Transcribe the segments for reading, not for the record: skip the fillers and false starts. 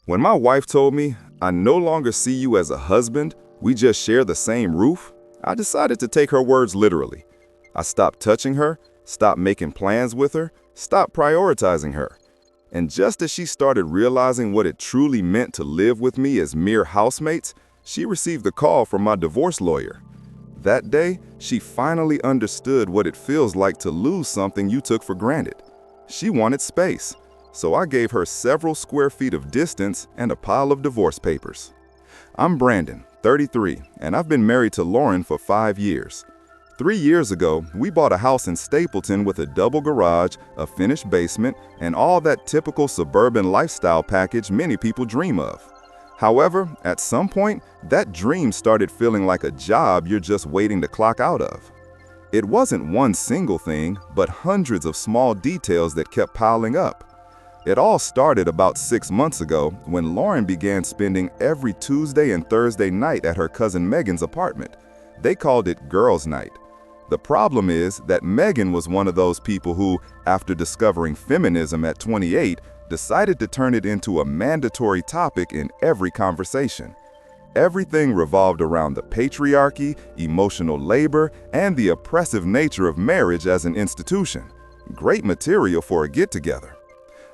When my wife told me, "I no longer see you as a husband, we just share the same roof," I decided to take her words literally. I stopped touching her, stopped making plans with her, stopped prioritizing her. And just as she started realizing what it truly meant to live with me as mere housemates, she received a call from my divorce lawyer. That day, she finally understood what it feels like to lose something you took for granted. She wanted space, so I gave her several square feet of distance and a pile of divorce papers. I'm Brandon, 33, and I've been married to Lauren for 5 years. 3 years ago, we bought a house in Stapleton with a double garage, a finished basement, and all that typical suburban lifestyle package many people dream of. However, at some point, that dream started feeling like a job you're just waiting to clock out of. It wasn't one single thing, but hundreds of small details that kept piling up. It all started about 6 months ago when Lauren began spending every Tuesday and Thursday night at her cousin Megan's apartment. They called it Girls' Night. The problem is that Megan was one of those people who, after discovering feminism at 28, decided to turn it into a mandatory topic in every conversation. Everything revolved around the patriarchy, emotional labor, and the oppressive nature of marriage as an institution. Great material for a get-together.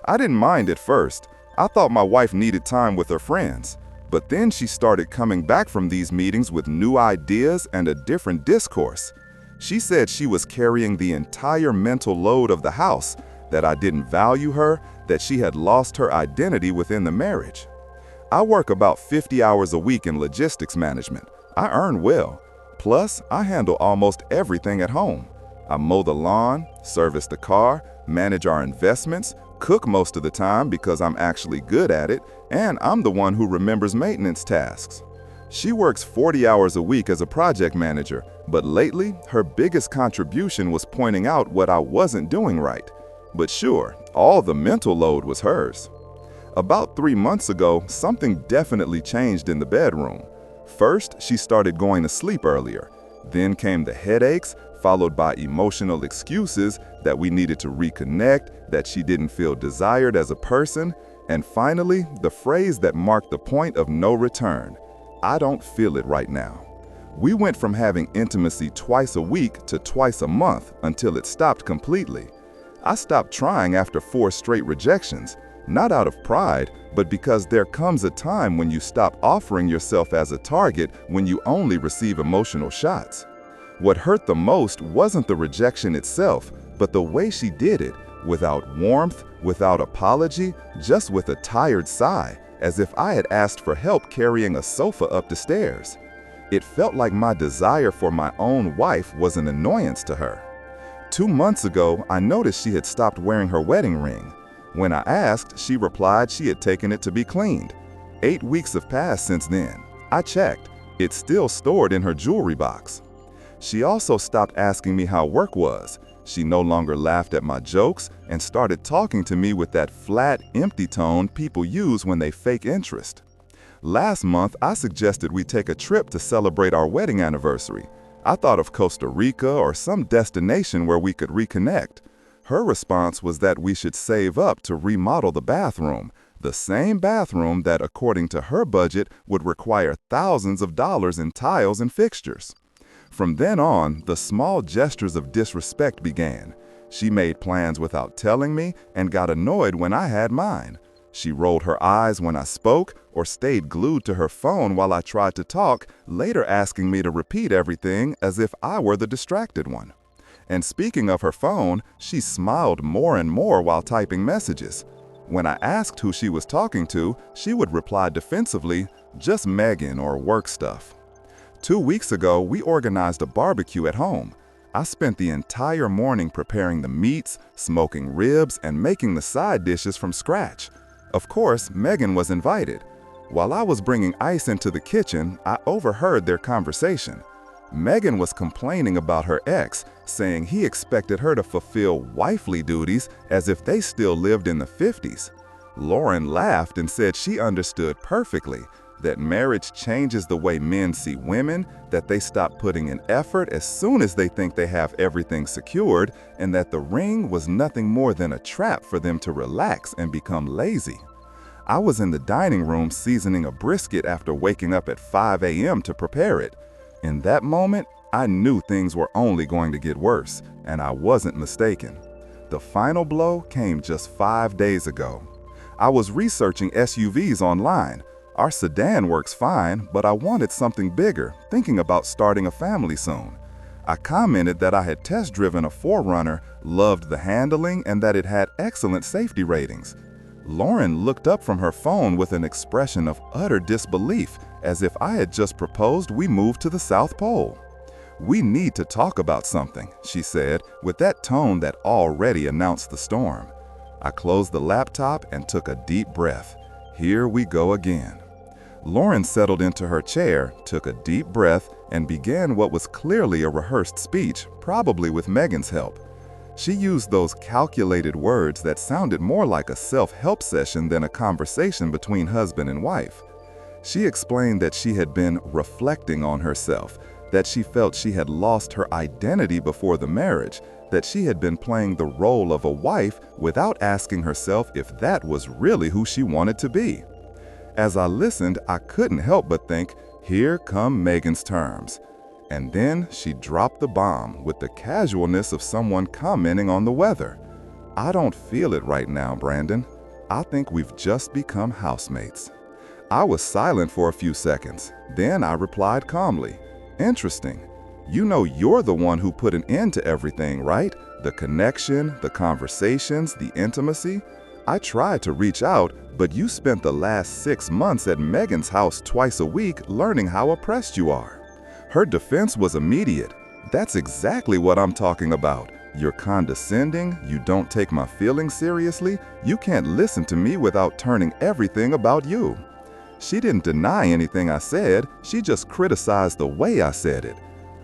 I didn't mind at first. I thought my wife needed time with her friends. But then she started coming back from these meetings with new ideas and a different discourse. She said she was carrying the entire mental load of the house, that I didn't value her, that she had lost her identity within the marriage. I work about 50 hours a week in logistics management. I earn well. Plus, I handle almost everything at home. I mow the lawn, service the car, manage our investments, cook most of the time because I'm actually good at it, and I'm the one who remembers maintenance tasks. She works 40 hours a week as a project manager, but lately, her biggest contribution was pointing out what I wasn't doing right. But sure, all the mental load was hers. About 3 months ago, something definitely changed in the bedroom. First, she started going to sleep earlier. Then came the headaches, followed by emotional excuses that we needed to reconnect, that she didn't feel desired as a person, and finally, the phrase that marked the point of no return: "I don't feel it right now." We went from having intimacy twice a week to twice a month until it stopped completely. I stopped trying after 4 straight rejections, not out of pride, but because there comes a time when you stop offering yourself as a target when you only receive emotional shots. What hurt the most wasn't the rejection itself, but the way she did it, without warmth, without apology, just with a tired sigh, as if I had asked for help carrying a sofa up the stairs. It felt like my desire for my own wife was an annoyance to her. 2 months ago, I noticed she had stopped wearing her wedding ring. When I asked, she replied she had taken it to be cleaned. 8 weeks have passed since then. I checked. It's still stored in her jewelry box. She also stopped asking me how work was. She no longer laughed at my jokes and started talking to me with that flat, empty tone people use when they fake interest. Last month, I suggested we take a trip to celebrate our wedding anniversary. I thought of Costa Rica or some destination where we could reconnect. Her response was that we should save up to remodel the bathroom, the same bathroom that, according to her budget, would require thousands of dollars in tiles and fixtures. From then on, the small gestures of disrespect began. She made plans without telling me and got annoyed when I had mine. She rolled her eyes when I spoke or stayed glued to her phone while I tried to talk, later asking me to repeat everything as if I were the distracted one. And speaking of her phone, she smiled more and more while typing messages. When I asked who she was talking to, she would reply defensively, "Just Megan or work stuff." 2 weeks ago, we organized a barbecue at home. I spent the entire morning preparing the meats, smoking ribs, and making the side dishes from scratch. Of course, Megan was invited. While I was bringing ice into the kitchen, I overheard their conversation. Megan was complaining about her ex, saying he expected her to fulfill wifely duties as if they still lived in the 50s. Lauren laughed and said she understood perfectly, that marriage changes the way men see women, that they stop putting in effort as soon as they think they have everything secured, and that the ring was nothing more than a trap for them to relax and become lazy. I was in the dining room seasoning a brisket after waking up at 5 a.m. to prepare it. In that moment, I knew things were only going to get worse, and I wasn't mistaken. The final blow came just 5 days ago. I was researching SUVs online. Our sedan works fine, but I wanted something bigger, thinking about starting a family soon. I commented that I had test-driven a 4Runner, loved the handling, and that it had excellent safety ratings. Lauren looked up from her phone with an expression of utter disbelief, as if I had just proposed we move to the South Pole. "We need to talk about something," she said, with that tone that already announced the storm. I closed the laptop and took a deep breath. Here we go again. Lauren settled into her chair, took a deep breath, and began what was clearly a rehearsed speech, probably with Megan's help. She used those calculated words that sounded more like a self-help session than a conversation between husband and wife. She explained that she had been reflecting on herself, that she felt she had lost her identity before the marriage, that she had been playing the role of a wife without asking herself if that was really who she wanted to be. As I listened, I couldn't help but think, here come Megan's terms. And then she dropped the bomb with the casualness of someone commenting on the weather. "I don't feel it right now, Brandon. I think we've just become housemates." I was silent for a few seconds. Then I replied calmly, "Interesting. You know you're the one who put an end to everything, right? The connection, the conversations, the intimacy. I tried to reach out, but you spent the last 6 months at Megan's house twice a week learning how oppressed you are." Her defense was immediate. "That's exactly what I'm talking about. You're condescending, you don't take my feelings seriously, you can't listen to me without turning everything about you." She didn't deny anything I said, she just criticized the way I said it.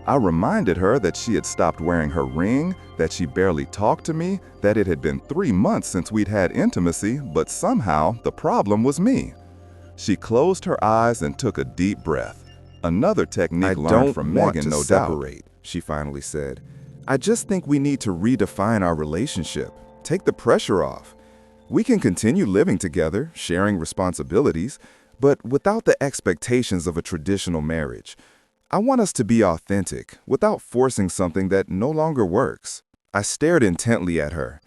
I reminded her that she had stopped wearing her ring, that she barely talked to me, that it had been 3 months since we'd had intimacy, but somehow the problem was me. She closed her eyes and took a deep breath. Another technique learned from Megan, no doubt. She finally said, "I just think we need to redefine our relationship, take the pressure off. We can continue living together, sharing responsibilities, but without the expectations of a traditional marriage. I want us to be authentic, without forcing something that no longer works." I stared intently at her.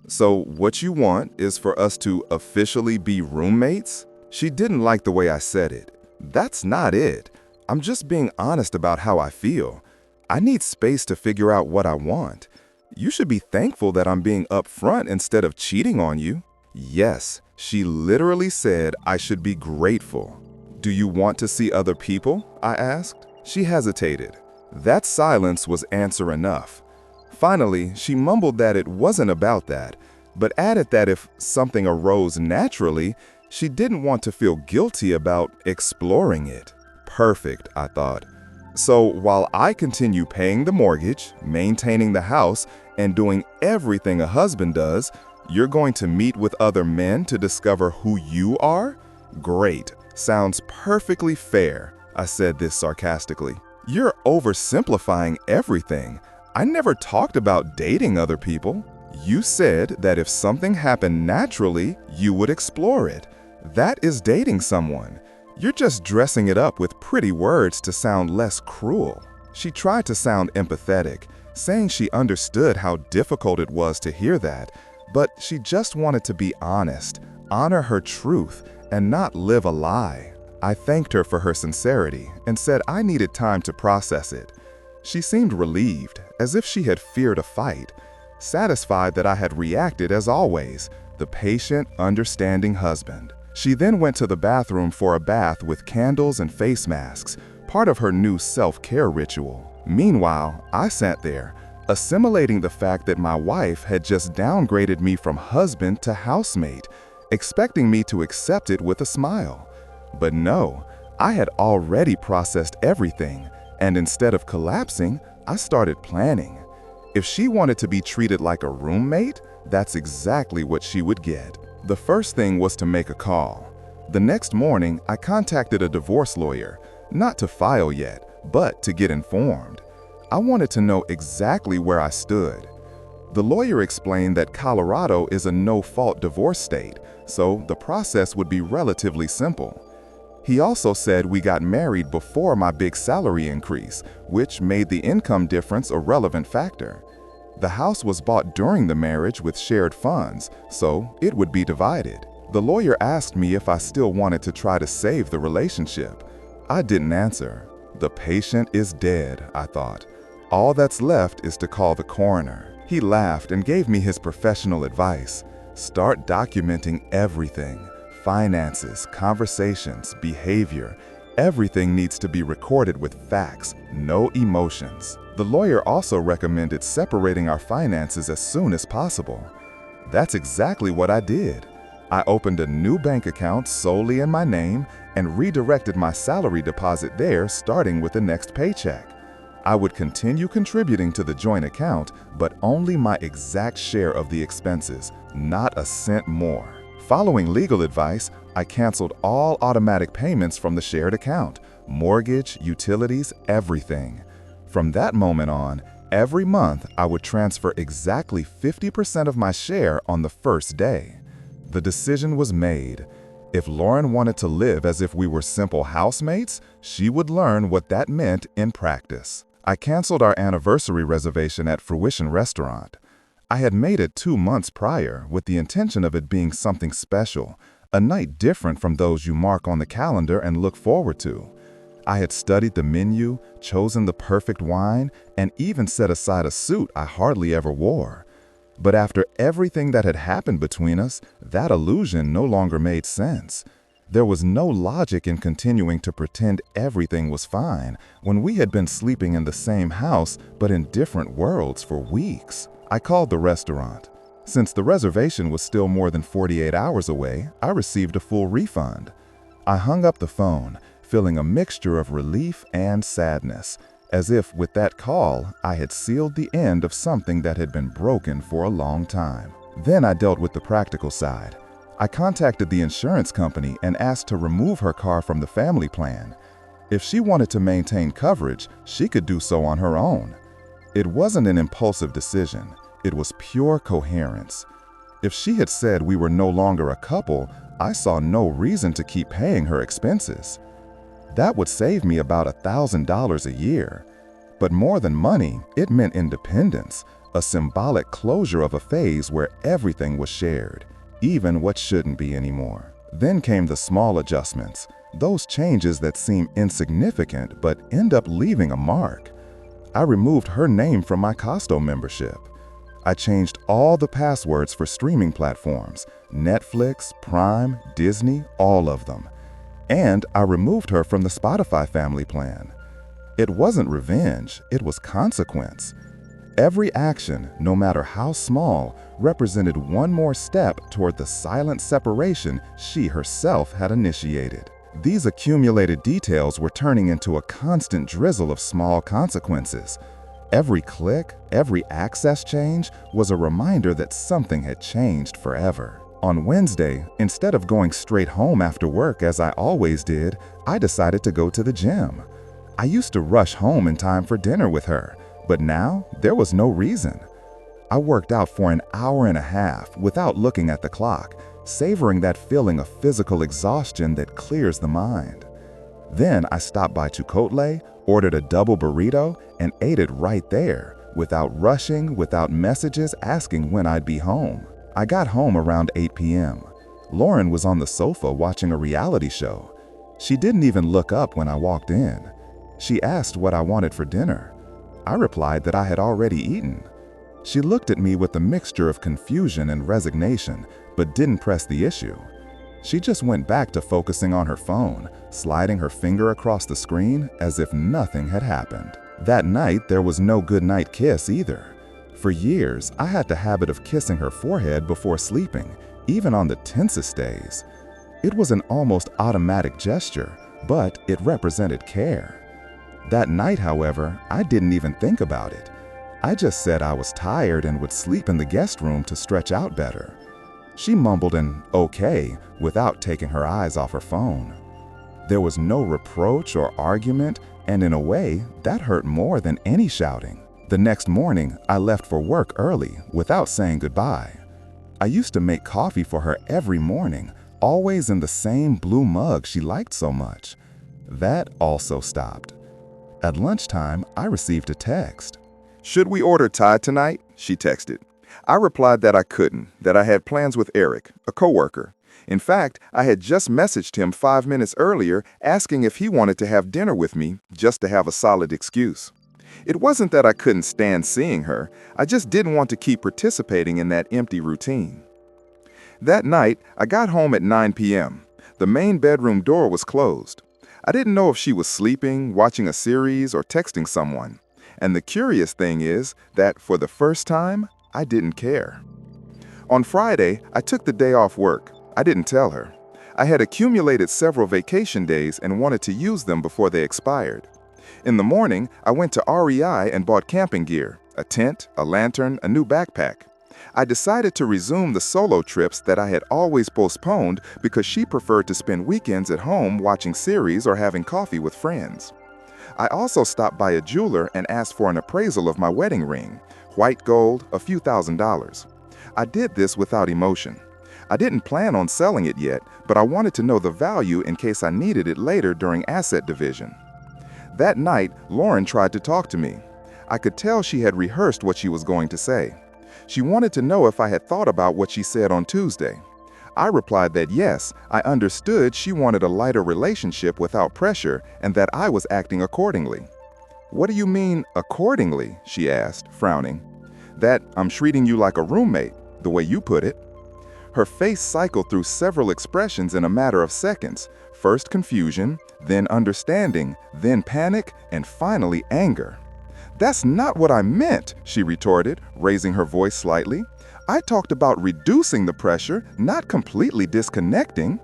"So what you want is for us to officially be roommates?" She didn't like the way I said it. "That's not it. I'm just being honest about how I feel. I need space to figure out what I want. You should be thankful that I'm being upfront instead of cheating on you." Yes, she literally said I should be grateful. "Do you want to see other people?" I asked. She hesitated. That silence was answer enough. Finally, she mumbled that it wasn't about that, but added that if something arose naturally, she didn't want to feel guilty about exploring it. Perfect, I thought. So while I continue paying the mortgage, maintaining the house, and doing everything a husband does, you're going to meet with other men to discover who you are? Great. Sounds perfectly fair. I said this sarcastically. "You're oversimplifying everything. I never talked about dating other people. You said that if something happened naturally, you would explore it. That is dating someone. You're just dressing it up with pretty words to sound less cruel." She tried to sound empathetic, saying she understood how difficult it was to hear that, but she just wanted to be honest, honor her truth, and not live a lie. I thanked her for her sincerity and said I needed time to process it. She seemed relieved, as if she had feared a fight, satisfied that I had reacted as always, the patient, understanding husband. She then went to the bathroom for a bath with candles and face masks, part of her new self-care ritual. Meanwhile, I sat there, assimilating the fact that my wife had just downgraded me from husband to housemate, expecting me to accept it with a smile. But no, I had already processed everything, and instead of collapsing, I started planning. If she wanted to be treated like a roommate, that's exactly what she would get. The first thing was to make a call. The next morning, I contacted a divorce lawyer, not to file yet, but to get informed. I wanted to know exactly where I stood. The lawyer explained that Colorado is a no-fault divorce state, so the process would be relatively simple. He also said we got married before my big salary increase, which made the income difference a relevant factor. The house was bought during the marriage with shared funds, so it would be divided. The lawyer asked me if I still wanted to try to save the relationship. I didn't answer. The patient is dead, I thought. All that's left is to call the coroner. He laughed and gave me his professional advice. Start documenting everything. Finances, conversations, behavior. Everything needs to be recorded with facts, no emotions. The lawyer also recommended separating our finances as soon as possible. That's exactly what I did. I opened a new bank account solely in my name and redirected my salary deposit there starting with the next paycheck. I would continue contributing to the joint account, but only my exact share of the expenses, not a cent more. Following legal advice, I canceled all automatic payments from the shared account, mortgage, utilities, everything. From that moment on, every month I would transfer exactly 50% of my share on the first day. The decision was made. If Lauren wanted to live as if we were simple housemates, she would learn what that meant in practice. I canceled our anniversary reservation at Fruition Restaurant. I had made it 2 months prior with the intention of it being something special, a night different from those you mark on the calendar and look forward to. I had studied the menu, chosen the perfect wine, and even set aside a suit I hardly ever wore. But after everything that had happened between us, that illusion no longer made sense. There was no logic in continuing to pretend everything was fine when we had been sleeping in the same house but in different worlds for weeks. I called the restaurant. Since the reservation was still more than 48 hours away, I received a full refund. I hung up the phone, feeling a mixture of relief and sadness, as if with that call, I had sealed the end of something that had been broken for a long time. Then I dealt with the practical side. I contacted the insurance company and asked to remove her car from the family plan. If she wanted to maintain coverage, she could do so on her own. It wasn't an impulsive decision. It was pure coherence. If she had said we were no longer a couple, I saw no reason to keep paying her expenses. That would save me about $1,000 a year. But more than money, it meant independence, a symbolic closure of a phase where everything was shared, even what shouldn't be anymore. Then came the small adjustments, those changes that seem insignificant but end up leaving a mark. I removed her name from my Costco membership. I changed all the passwords for streaming platforms, Netflix, Prime, Disney, all of them. And I removed her from the Spotify family plan. It wasn't revenge, it was consequence. Every action, no matter how small, represented one more step toward the silent separation she herself had initiated. These accumulated details were turning into a constant drizzle of small consequences. Every click, every access change was a reminder that something had changed forever. On Wednesday, instead of going straight home after work as I always did, I decided to go to the gym. I used to rush home in time for dinner with her, but now there was no reason. I worked out for an hour and a half without looking at the clock, savoring that feeling of physical exhaustion that clears the mind. Then I stopped by Chipotle, ordered a double burrito, and ate it right there, without rushing, without messages asking when I'd be home. I got home around 8 p.m. Lauren was on the sofa watching a reality show. She didn't even look up when I walked in. She asked what I wanted for dinner. I replied that I had already eaten. She looked at me with a mixture of confusion and resignation, but didn't press the issue. She just went back to focusing on her phone, sliding her finger across the screen as if nothing had happened. That night, there was no goodnight kiss either. For years, I had the habit of kissing her forehead before sleeping, even on the tensest days. It was an almost automatic gesture, but it represented care. That night, however, I didn't even think about it. I just said I was tired and would sleep in the guest room to stretch out better. She mumbled an "okay" without taking her eyes off her phone. There was no reproach or argument, and in a way, that hurt more than any shouting. The next morning, I left for work early without saying goodbye. I used to make coffee for her every morning, always in the same blue mug she liked so much. That also stopped. At lunchtime, I received a text. "Should we order Thai tonight?" she texted. I replied that I couldn't, that I had plans with Eric, a coworker. In fact, I had just messaged him 5 minutes earlier asking if he wanted to have dinner with me, just to have a solid excuse. It wasn't that I couldn't stand seeing her, I just didn't want to keep participating in that empty routine. That night, I got home at 9 p.m. The main bedroom door was closed. I didn't know if she was sleeping, watching a series, or texting someone. And the curious thing is that, for the first time, I didn't care. On Friday, I took the day off work. I didn't tell her. I had accumulated several vacation days and wanted to use them before they expired. In the morning, I went to REI and bought camping gear, a tent, a lantern, a new backpack. I decided to resume the solo trips that I had always postponed because she preferred to spend weekends at home watching series or having coffee with friends. I also stopped by a jeweler and asked for an appraisal of my wedding ring, white gold, a few $1,000s. I did this without emotion. I didn't plan on selling it yet, but I wanted to know the value in case I needed it later during asset division. That night, Lauren tried to talk to me. I could tell she had rehearsed what she was going to say. She wanted to know if I had thought about what she said on Tuesday. I replied that yes, I understood she wanted a lighter relationship without pressure and that I was acting accordingly. "What do you mean, accordingly?" she asked, frowning. "That I'm treating you like a roommate, the way you put it." Her face cycled through several expressions in a matter of seconds. First confusion, then understanding, then panic, and finally anger. "That's not what I meant," she retorted, raising her voice slightly. "I talked about reducing the pressure, not completely disconnecting."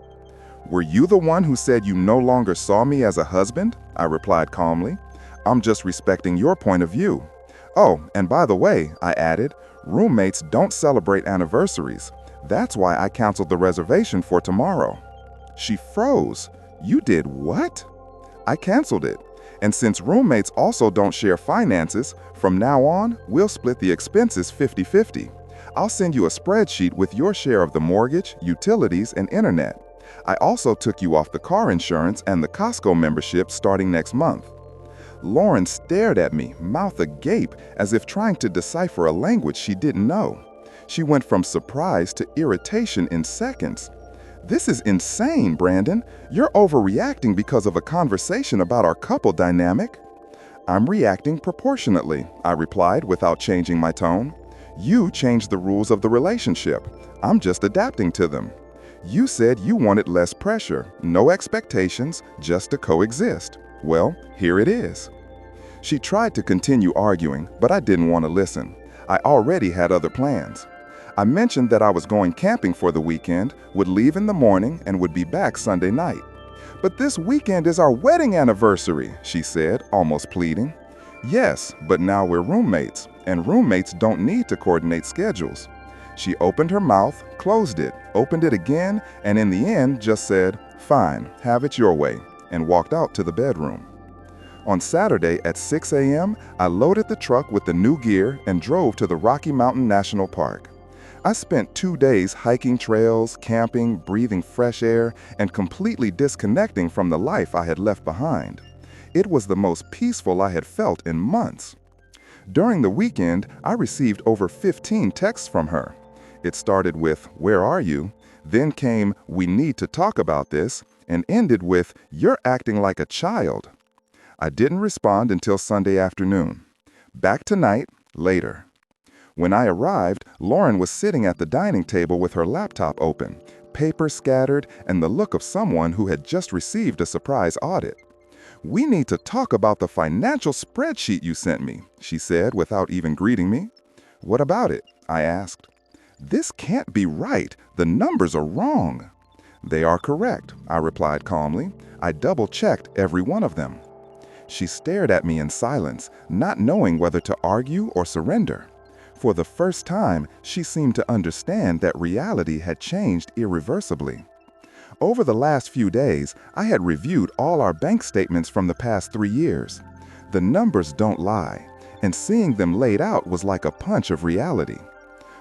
"Were you the one who said you no longer saw me as a husband?" I replied calmly. "I'm just respecting your point of view." "Oh, and by the way," I added, "roommates don't celebrate anniversaries. That's why I canceled the reservation for tomorrow." She froze. "You did what?" "I canceled it. And since roommates also don't share finances, from now on, we'll split the expenses 50-50. I'll send you a spreadsheet with your share of the mortgage, utilities, and internet. I also took you off the car insurance and the Costco membership starting next month." Lauren stared at me, mouth agape, as if trying to decipher a language she didn't know. She went from surprise to irritation in seconds. "This is insane, Brandon. You're overreacting because of a conversation about our couple dynamic." "I'm reacting proportionately," I replied without changing my tone. "You changed the rules of the relationship. I'm just adapting to them. You said you wanted less pressure, no expectations, just to coexist. Well, here it is." She tried to continue arguing, but I didn't want to listen. I already had other plans. I mentioned that I was going camping for the weekend, would leave in the morning, and would be back Sunday night. "But this weekend is our wedding anniversary," she said, almost pleading. "Yes, but now we're roommates, and roommates don't need to coordinate schedules." She opened her mouth, closed it, opened it again, and in the end just said, "Fine, have it your way," and walked out to the bedroom. On Saturday at 6 a.m., I loaded the truck with the new gear and drove to the Rocky Mountain National Park. I spent 2 days hiking trails, camping, breathing fresh air, and completely disconnecting from the life I had left behind. It was the most peaceful I had felt in months. During the weekend, I received over 15 texts from her. It started with, "Where are you?" Then came, "We need to talk about this," and ended with, "You're acting like a child." I didn't respond until Sunday afternoon. Back tonight, later. When I arrived, Lauren was sitting at the dining table with her laptop open, papers scattered, and the look of someone who had just received a surprise audit. "We need to talk about the financial spreadsheet you sent me," she said without even greeting me. "What about it?" I asked. "This can't be right. The numbers are wrong." "They are correct," I replied calmly. "I double-checked every one of them." She stared at me in silence, not knowing whether to argue or surrender. For the first time, she seemed to understand that reality had changed irreversibly. Over the last few days, I had reviewed all our bank statements from the past 3 years. The numbers don't lie, and seeing them laid out was like a punch of reality.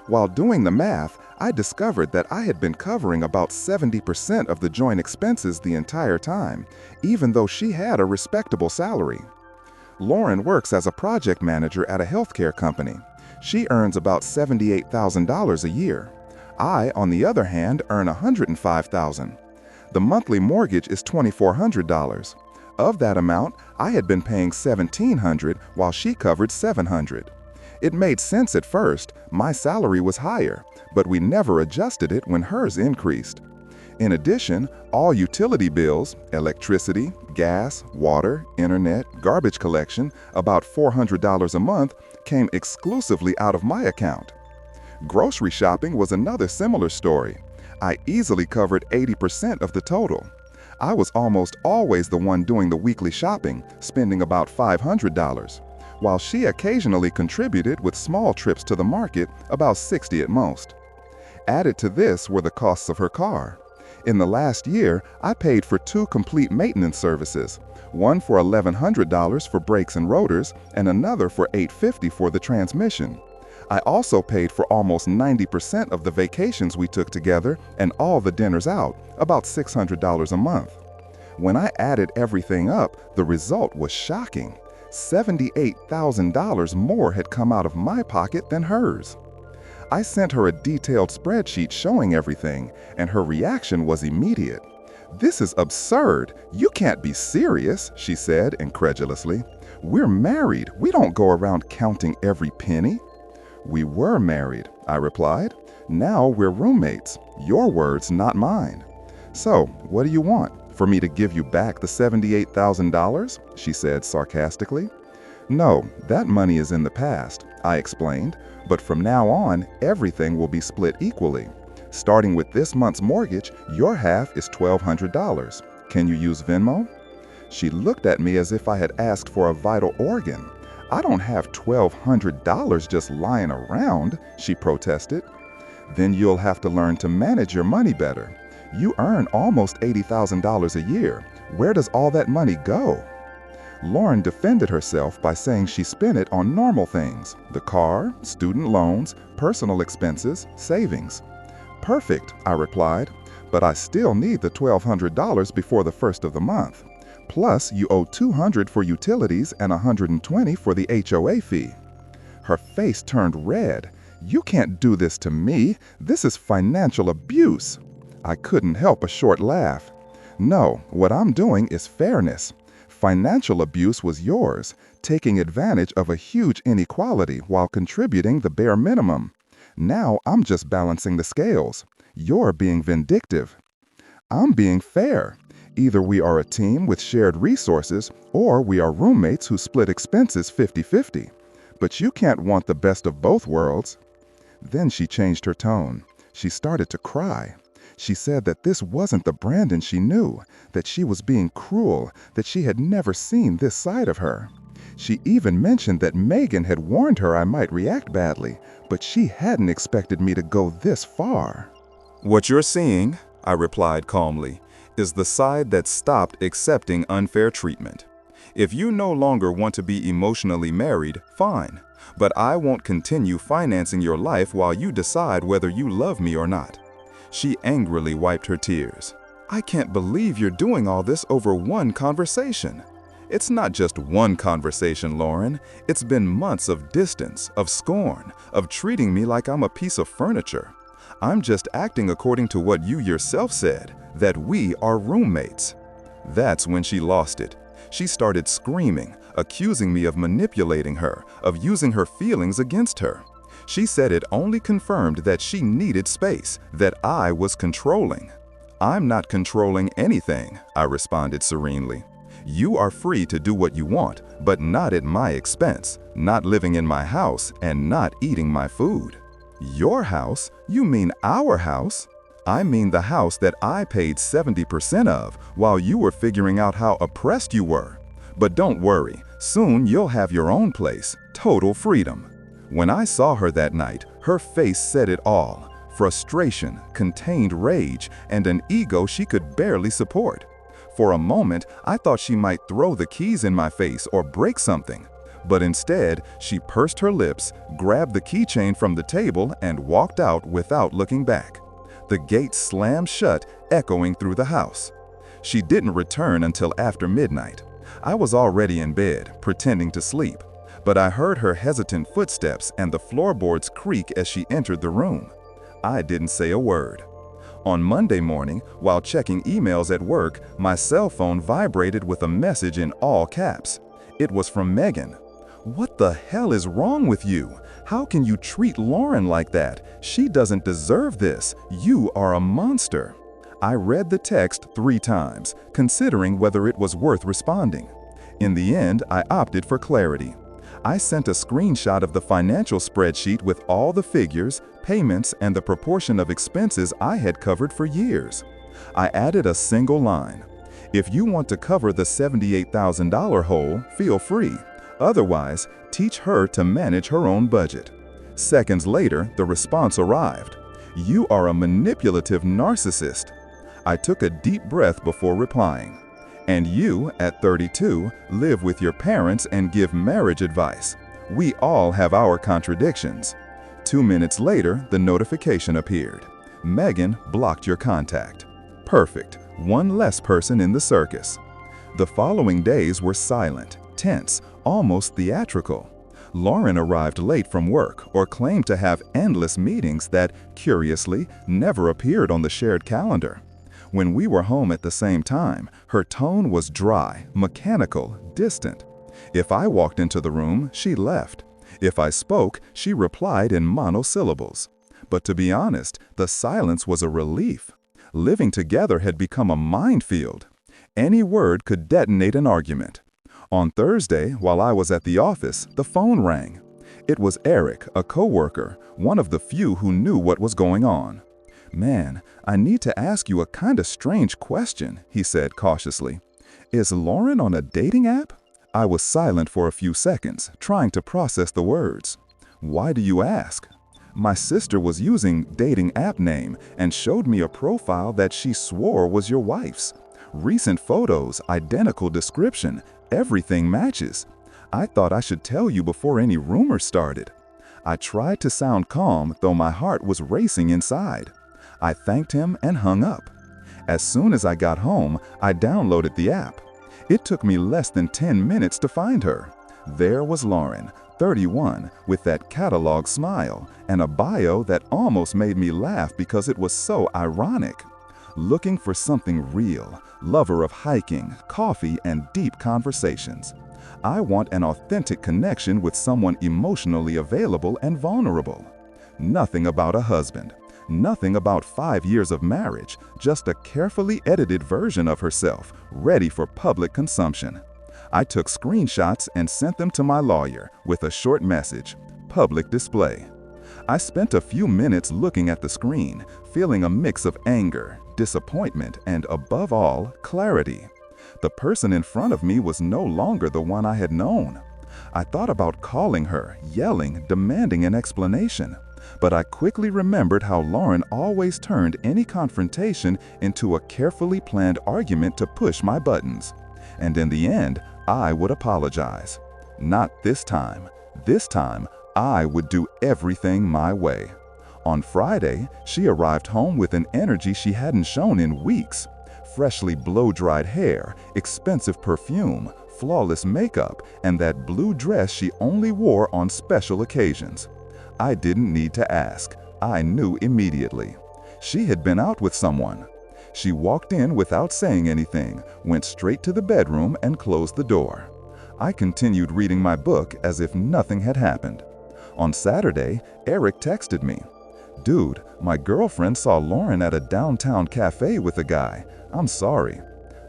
While doing the math, I discovered that I had been covering about 70% of the joint expenses the entire time, even though she had a respectable salary. Lauren works as a project manager at a healthcare company. She earns about $78,000 a year. I, on the other hand, earn $105,000. The monthly mortgage is $2,400. Of that amount, I had been paying $1,700 while she covered $700. It made sense at first. My salary was higher, but we never adjusted it when hers increased. In addition, all utility bills, electricity, gas, water, internet, garbage collection, about $400 a month, came exclusively out of my account. Grocery shopping was another similar story. I easily covered 80% of the total. I was almost always the one doing the weekly shopping, spending about $500, while she occasionally contributed with small trips to the market, about $60 at most. Added to this were the costs of her car. In the last year, I paid for 2 complete maintenance services, one for $1,100 for brakes and rotors, and another for $850 for the transmission. I also paid for almost 90% of the vacations we took together and all the dinners out, about $600 a month. When I added everything up, the result was shocking. $78,000 more had come out of my pocket than hers. I sent her a detailed spreadsheet showing everything, and her reaction was immediate. "This is absurd. You can't be serious," she said incredulously. "We're married. We don't go around counting every penny." "We were married," I replied. "Now we're roommates. Your words, not mine." "So, what do you want? For me to give you back the $78,000? She said sarcastically. "No, that money is in the past," I explained. "But from now on, everything will be split equally. Starting with this month's mortgage, your half is $1,200. Can you use Venmo?" She looked at me as if I had asked for a vital organ. "I don't have $1,200 just lying around," she protested. "Then you'll have to learn to manage your money better. You earn almost $80,000 a year. Where does all that money go?" Lauren defended herself by saying she spent it on normal things: the car, student loans, personal expenses, savings. "Perfect," I replied, "but I still need the $1,200 before the first of the month. Plus, you owe $200 for utilities and $120 for the HOA fee." Her face turned red. "You can't do this to me. This is financial abuse." I couldn't help a short laugh. "No, what I'm doing is fairness. Financial abuse was yours, taking advantage of a huge inequality while contributing the bare minimum. Now I'm just balancing the scales. You're being vindictive. I'm being fair. Either we are a team with shared resources, or we are roommates who split expenses 50-50. But you can't want the best of both worlds." Then she changed her tone. She started to cry. She said that this wasn't the Brandon she knew, that she was being cruel, that she had never seen this side of her. She even mentioned that Megan had warned her I might react badly, but she hadn't expected me to go this far. "What you're seeing," I replied calmly, "is the side that stopped accepting unfair treatment. If you no longer want to be emotionally married, fine, but I won't continue financing your life while you decide whether you love me or not." She angrily wiped her tears. "I can't believe you're doing all this over one conversation." "It's not just one conversation, Lauren. It's been months of distance, of scorn, of treating me like I'm a piece of furniture. I'm just acting according to what you yourself said, that we are roommates." That's when she lost it. She started screaming, accusing me of manipulating her, of using her feelings against her. She said it only confirmed that she needed space, that I was controlling. "I'm not controlling anything," I responded serenely. "You are free to do what you want, but not at my expense, not living in my house, and not eating my food." "Your house? You mean our house?" "I mean the house that I paid 70% of while you were figuring out how oppressed you were. But don't worry, soon you'll have your own place, total freedom." When I saw her that night, her face said it all: frustration, contained rage, and an ego she could barely support. For a moment, I thought she might throw the keys in my face or break something. But instead, she pursed her lips, grabbed the keychain from the table, and walked out without looking back. The gate slammed shut, echoing through the house. She didn't return until after midnight. I was already in bed, pretending to sleep, but I heard her hesitant footsteps and the floorboards creak as she entered the room. I didn't say a word. On Monday morning, while checking emails at work, my cell phone vibrated with a message in all caps. It was from Megan. "What the hell is wrong with you? How can you treat Lauren like that? She doesn't deserve this. You are a monster." I read the text 3 times, considering whether it was worth responding. In the end, I opted for clarity. I sent a screenshot of the financial spreadsheet with all the figures, payments, and the proportion of expenses I had covered for years. I added a single line. "If you want to cover the $78,000 hole, feel free. Otherwise, teach her to manage her own budget." Seconds later, the response arrived. "You are a manipulative narcissist." I took a deep breath before replying. "And you, at 32, live with your parents and give marriage advice. We all have our contradictions." 2 minutes later, the notification appeared. "Megan blocked your contact." Perfect. One less person in the circus. The following days were silent, tense, almost theatrical. Lauren arrived late from work or claimed to have endless meetings that, curiously, never appeared on the shared calendar. When we were home at the same time, her tone was dry, mechanical, distant. If I walked into the room, she left. If I spoke, she replied in monosyllables. But to be honest, the silence was a relief. Living together had become a minefield. Any word could detonate an argument. On Thursday, while I was at the office, the phone rang. It was Eric, a coworker, one of the few who knew what was going on. "Man, I need to ask you a kind of strange question," he said cautiously. "Is Lauren on a dating app?" I was silent for a few seconds, trying to process the words. "Why do you ask?" "My sister was using dating app name and showed me a profile that she swore was your wife's. Recent photos, identical description, everything matches. I thought I should tell you before any rumors started." I tried to sound calm, though my heart was racing inside. I thanked him and hung up. As soon as I got home, I downloaded the app. It took me less than 10 minutes to find her. There was Lauren, 31, with that catalog smile and a bio that almost made me laugh because it was so ironic. Looking for something real, lover of hiking, coffee, and deep conversations. I want an authentic connection with someone emotionally available and vulnerable. Nothing about a husband. Nothing about 5 years of marriage, just a carefully edited version of herself, ready for public consumption. I took screenshots and sent them to my lawyer with a short message, "Public display." I spent a few minutes looking at the screen, feeling a mix of anger, disappointment, and above all, clarity. The person in front of me was no longer the one I had known. I thought about calling her, yelling, demanding an explanation. But I quickly remembered how Lauren always turned any confrontation into a carefully planned argument to push my buttons. And in the end, I would apologize. Not this time. This time, I would do everything my way. On Friday, she arrived home with an energy she hadn't shown in weeks. Freshly blow-dried hair, expensive perfume, flawless makeup, and that blue dress she only wore on special occasions. I didn't need to ask. I knew immediately. She had been out with someone. She walked in without saying anything, went straight to the bedroom and closed the door. I continued reading my book as if nothing had happened. On Saturday, Eric texted me. "Dude, my girlfriend saw Lauren at a downtown cafe with a guy. I'm sorry."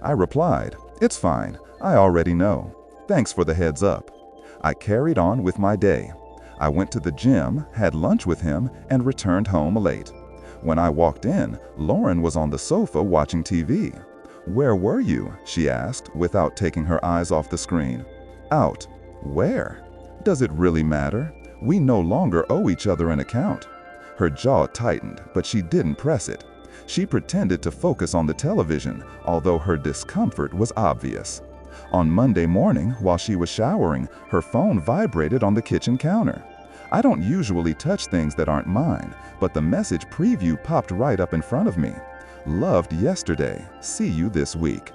I replied, "It's fine. I already know. Thanks for the heads up." I carried on with my day. I went to the gym, had lunch with him, and returned home late. When I walked in, Lauren was on the sofa watching TV. "Where were you?" she asked, without taking her eyes off the screen. "Out." "Where?" "Does it really matter? We no longer owe each other an account." Her jaw tightened, but she didn't press it. She pretended to focus on the television, although her discomfort was obvious. On Monday morning, while she was showering, her phone vibrated on the kitchen counter. I don't usually touch things that aren't mine, but the message preview popped right up in front of me. Loved yesterday. See you this week.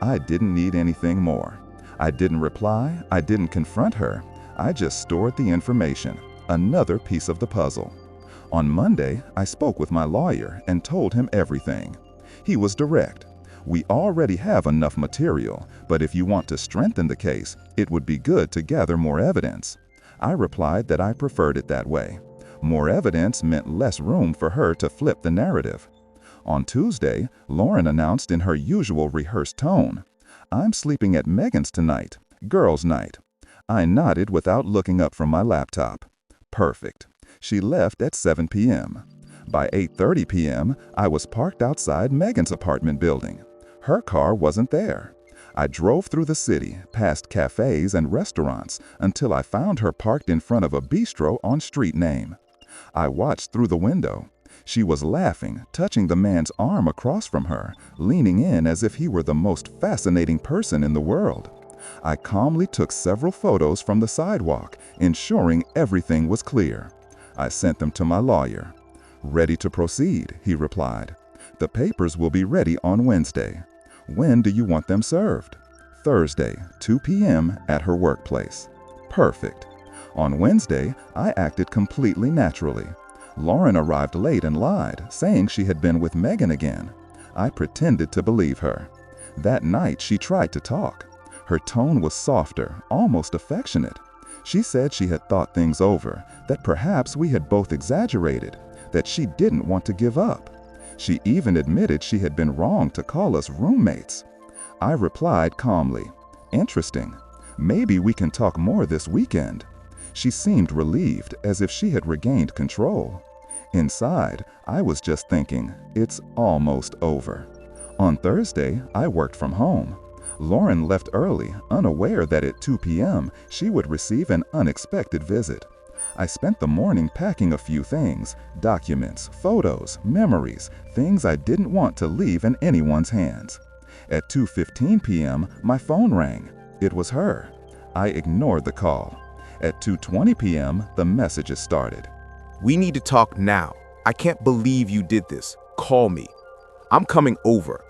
I didn't need anything more. I didn't reply. I didn't confront her. I just stored the information. Another piece of the puzzle. On Monday, I spoke with my lawyer and told him everything. He was direct. We already have enough material, but if you want to strengthen the case, it would be good to gather more evidence. I replied that I preferred it that way. More evidence meant less room for her to flip the narrative. On Tuesday, Lauren announced in her usual rehearsed tone, "I'm sleeping at Megan's tonight, girls' night." I nodded without looking up from my laptop. Perfect. She left at 7 p.m. By 8:30 p.m., I was parked outside Megan's apartment building. Her car wasn't there. I drove through the city, past cafes and restaurants, until I found her parked in front of a bistro on street name. I watched through the window. She was laughing, touching the man's arm across from her, leaning in as if he were the most fascinating person in the world. I calmly took several photos from the sidewalk, ensuring everything was clear. I sent them to my lawyer. "Ready to proceed," he replied. "The papers will be ready on Wednesday. When do you want them served?" "Thursday, 2 p.m. at her workplace." Perfect. On Wednesday, I acted completely naturally. Lauren arrived late and lied, saying she had been with Megan again. I pretended to believe her. That night, she tried to talk. Her tone was softer, almost affectionate. She said she had thought things over, that perhaps we had both exaggerated, that she didn't want to give up. She even admitted she had been wrong to call us roommates. I replied calmly, "Interesting. Maybe we can talk more this weekend." She seemed relieved, as if she had regained control. Inside, I was just thinking, it's almost over. On Thursday, I worked from home. Lauren left early, unaware that at 2 p.m. she would receive an unexpected visit. I spent the morning packing a few things, documents, photos, memories, things I didn't want to leave in anyone's hands. At 2:15 p.m., my phone rang. It was her. I ignored the call. At 2:20 p.m., the messages started. "We need to talk now. I can't believe you did this. Call me. I'm coming over."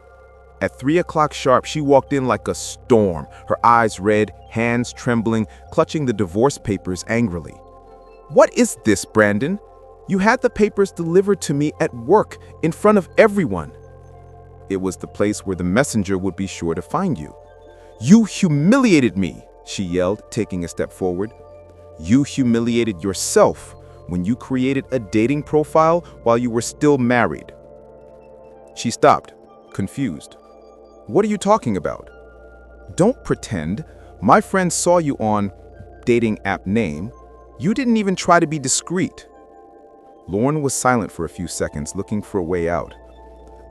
At 3 o'clock sharp, she walked in like a storm, her eyes red, hands trembling, clutching the divorce papers angrily. "What is this, Brandon? You had the papers delivered to me at work, in front of everyone." "It was the place where the messenger would be sure to find you." "You humiliated me," she yelled, taking a step forward. "You humiliated yourself when you created a dating profile while you were still married." She stopped, confused. "What are you talking about?" "Don't pretend. My friend saw you on dating app name. You didn't even try to be discreet." Lauren was silent for a few seconds, looking for a way out.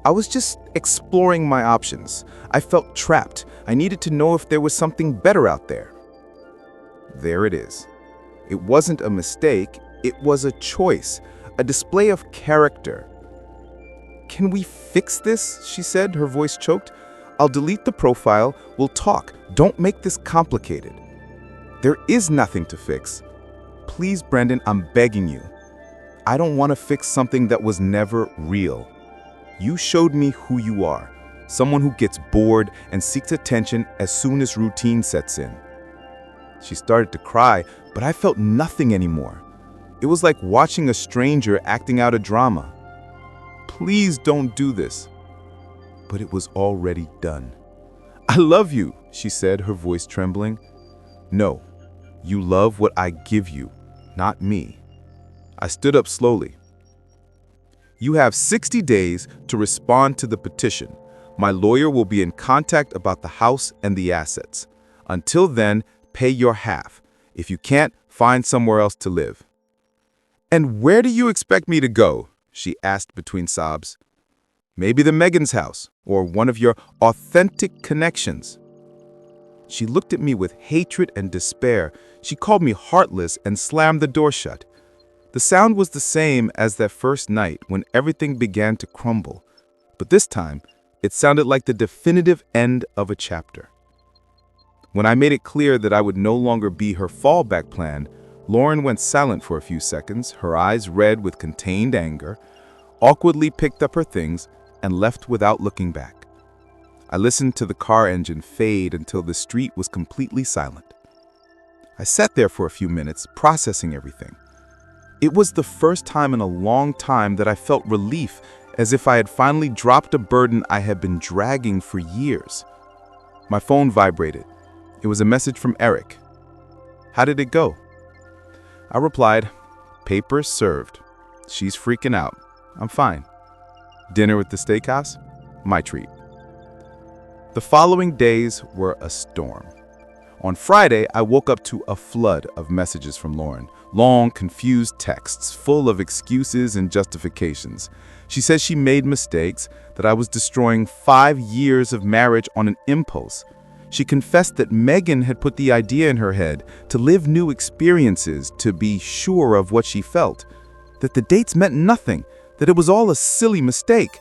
"I was just exploring my options. I felt trapped. I needed to know if there was something better out there." There it is. It wasn't a mistake. It was a choice, a display of character. "Can we fix this?" she said, her voice choked. "I'll delete the profile. We'll talk. Don't make this complicated." "There is nothing to fix. Please, Brandon, I'm begging you. I don't want to fix something that was never real. You showed me who you are, someone who gets bored and seeks attention as soon as routine sets in." She started to cry, but I felt nothing anymore. It was like watching a stranger acting out a drama. "Please don't do this." But it was already done. "I love you," she said, her voice trembling. "No, you love what I give you, not me." I stood up slowly. "You have 60 days to respond to the petition. My lawyer will be in contact about the house and the assets. Until then, pay your half. If you can't, find somewhere else to live." "And where do you expect me to go?" she asked between sobs. "Maybe the Megan's house, or one of your authentic connections." She looked at me with hatred and despair. She called me heartless and slammed the door shut. The sound was the same as that first night when everything began to crumble, but this time it sounded like the definitive end of a chapter. When I made it clear that I would no longer be her fallback plan, Lauren went silent for a few seconds, her eyes red with contained anger, awkwardly picked up her things, and left without looking back. I listened to the car engine fade until the street was completely silent. I sat there for a few minutes, processing everything. It was the first time in a long time that I felt relief, as if I had finally dropped a burden I had been dragging for years. My phone vibrated. It was a message from Eric. "How did it go?" I replied, "Papers served. She's freaking out. I'm fine. Dinner at the steakhouse? My treat." The following days were a storm. On Friday, I woke up to a flood of messages from Lauren. Long, confused texts full of excuses and justifications. She says she made mistakes, that I was destroying 5 years of marriage on an impulse. She confessed that Megan had put the idea in her head to live new experiences, to be sure of what she felt, that the dates meant nothing, that it was all a silly mistake.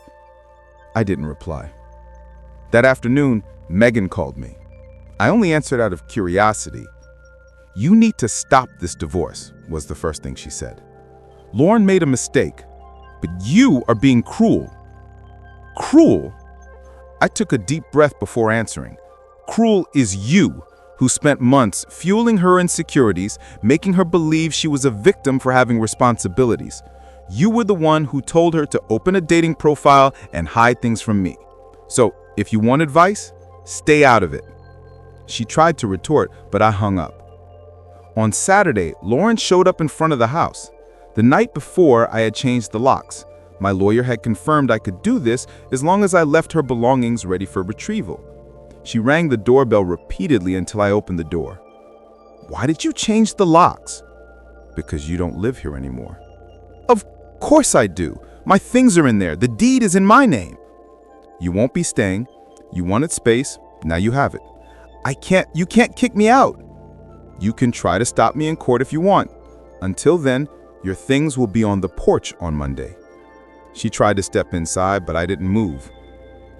I didn't reply. That afternoon, Megan called me. I only answered out of curiosity. "You need to stop this divorce," was the first thing she said. "Lauren made a mistake, but you are being cruel." Cruel? I took a deep breath before answering. Cruel is you, who spent months fueling her insecurities, making her believe she was a victim for having responsibilities. You were the one who told her to open a dating profile and hide things from me. So, if you want advice, stay out of it. She tried to retort, but I hung up. On Saturday, Lauren showed up in front of the house. The night before, I had changed the locks. My lawyer had confirmed I could do this as long as I left her belongings ready for retrieval. She rang the doorbell repeatedly until I opened the door. "Why did you change the locks?" "Because you don't live here anymore." "Of course I do. My things are in there. The deed is in my name." "You won't be staying. You wanted space. Now you have it." You can't kick me out." "You can try to stop me in court if you want. Until then, your things will be on the porch on Monday." She tried to step inside, but I didn't move.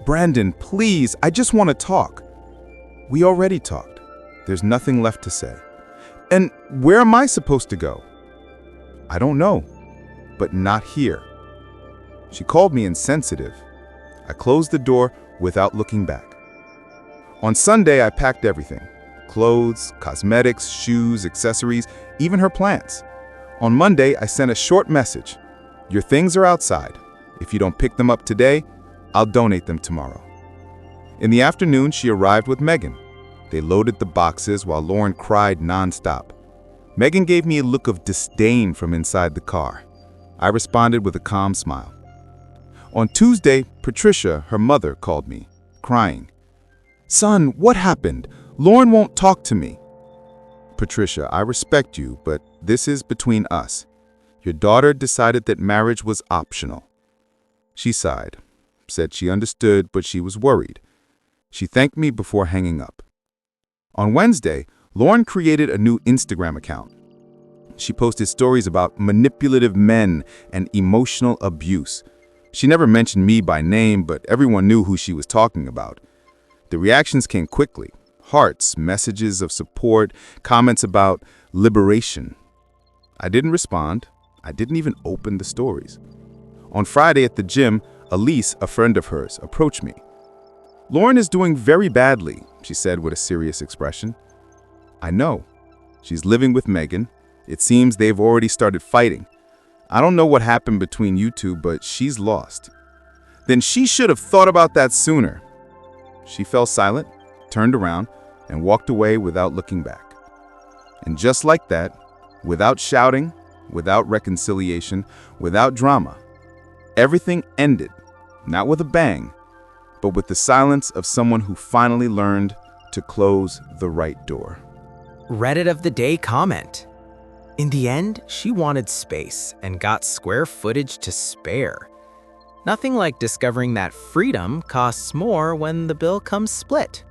"Brandon, please, I just want to talk." "We already talked. There's nothing left to say." "And where am I supposed to go?" "I don't know, but not here." She called me insensitive. I closed the door without looking back. On Sunday, I packed everything. Clothes, cosmetics, shoes, accessories, even her plants. On Monday, I sent a short message. "Your things are outside. If you don't pick them up today, I'll donate them tomorrow." In the afternoon, she arrived with Megan. They loaded the boxes while Lauren cried nonstop. Megan gave me a look of disdain from inside the car. I responded with a calm smile. On Tuesday, Patricia, her mother, called me, crying. "Son, what happened? Lauren won't talk to me." "Patricia, I respect you, but this is between us. Your daughter decided that marriage was optional." She sighed, said she understood, but she was worried. She thanked me before hanging up. On Wednesday, Lauren created a new Instagram account. She posted stories about manipulative men and emotional abuse. She never mentioned me by name, but everyone knew who she was talking about. The reactions came quickly. Hearts, messages of support, comments about liberation. I didn't respond. I didn't even open the stories. On Friday at the gym, Elise, a friend of hers, approached me. "Lauren is doing very badly," she said with a serious expression. "I know. She's living with Megan. It seems they've already started fighting. I don't know what happened between you two, but she's lost." "Then she should have thought about that sooner." She fell silent, turned around, and walked away without looking back. And just like that, without shouting, without reconciliation, without drama, everything ended, not with a bang, but with the silence of someone who finally learned to close the right door. Reddit of the day comment. In the end, she wanted space and got square footage to spare. Nothing like discovering that freedom costs more when the bill comes split.